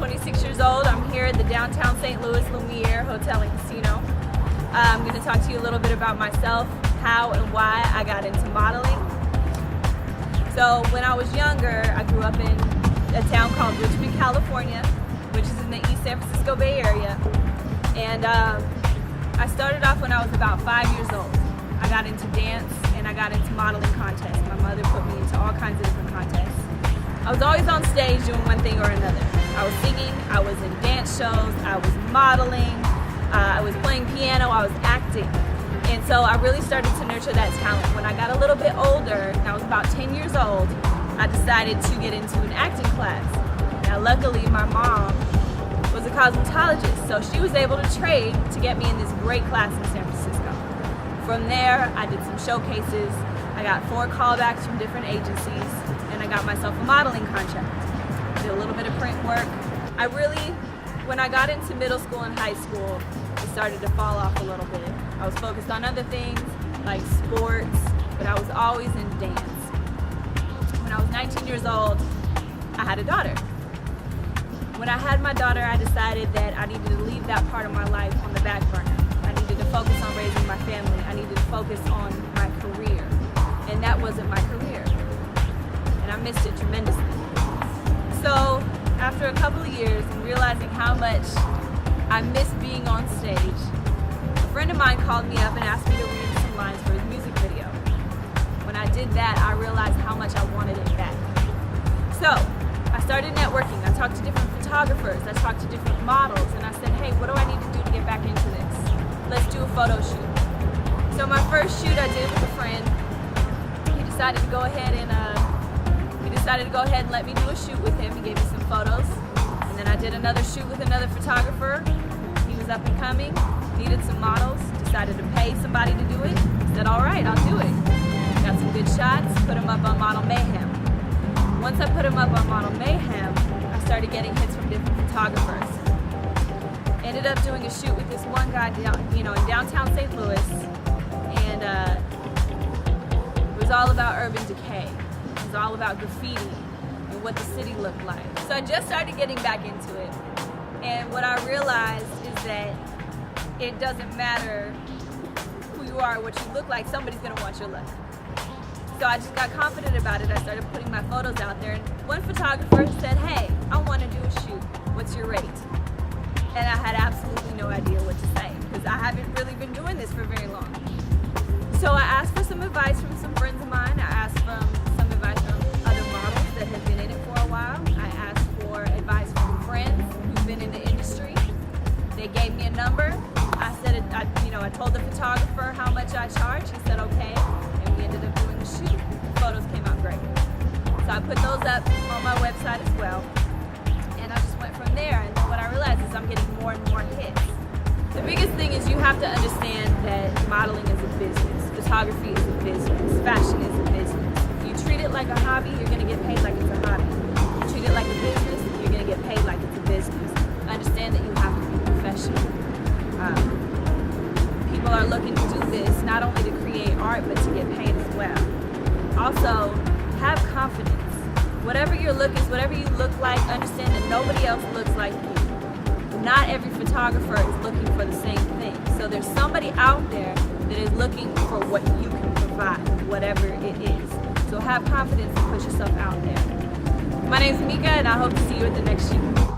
26 years old. I'm here at the downtown St. Louis Lumiere Hotel and Casino. I'm going to talk to you a little bit about myself, how and why I got into modeling. So when I was younger, I grew up in a town called Richmond, California, which is in the East San Francisco Bay Area. And I started off when I was about 5 years old. I got into dance and I got into modeling contests. My mother put me into all kinds of different contests. I was always on stage doing one thing or another. I was singing, I was in dance shows, I was modeling, I was playing piano, I was acting. And so I really started to nurture that talent. When I got a little bit older, and I was about 10 years old, I decided to get into an acting class. Now luckily my mom was a cosmetologist, so she was able to trade to get me in this great class in San Francisco. From there, I did some showcases, I got 4 callbacks from different agencies, and I got myself a modeling contract. Did a little bit of print work. When I got into middle school and high school, it started to fall off a little bit. I was focused on other things, like sports, but I was always in dance. When I was 19 years old, I had a daughter. When I had my daughter, I decided that I needed to leave that part of my life on the back burner. I needed to focus on raising my family. I needed to focus on my career. And that wasn't my career. And I missed it tremendously. So after a couple of years and realizing how much I missed being on stage, a friend of mine called me up and asked me to read some lines for his music video. When I did that, I realized how much I wanted it back. So I started networking. I talked to different photographers. I talked to different models. And I said, hey, what do I need to do to get back into this? Let's do a photo shoot. So my first shoot I did with a friend. He decided to go ahead and let me do a shoot with him. He gave me some photos. And then I did another shoot with another photographer. He was up and coming, needed some models, decided to pay somebody to do it. I said, all right, I'll do it. Got some good shots, put them up on Model Mayhem. Once I put them up on Model Mayhem, I started getting hits from different photographers. Ended up doing a shoot with this one guy down, in downtown St. Louis, and it was all about urban decay. It was all about graffiti and what the city looked like. So I just started getting back into it, and what I realized is that it doesn't matter who you are or what you look like, somebody's gonna want your look. So I just got confident about it. I started putting my photos out there, and one photographer said, hey, I want to do a shoot. What's your rate? And I had absolutely no idea what to say, because I haven't really been doing this for very long. So I asked for some advice from some friends of mine. I asked for some advice from other models that have been in it for a while. I asked for advice from friends who've been in the industry. They gave me a number. I said, I told the photographer how much I charged. He said, okay, and we ended up doing the shoot. The photos came out great. So I put those up on my website as well, and I just went from there. And then what I realized is I'm getting more and more hits. The biggest thing is you have to understand that modeling is a business, photography is a business, fashion is a business. If you treat it like a hobby, you're going to get paid like it's a hobby. If you treat it like a business, you're going to get paid like it's a business. Understand that you have to be professional. People are looking to do this not only to create art, but to get paid as well. Also, have confidence. Whatever your look is, whatever you look like, understand that nobody else looks like you. Not every photographer is looking for the same thing. So there's somebody out there that is looking for what you can provide, whatever it is. So have confidence and put yourself out there. My name is Mika, and I hope to see you at the next shoot.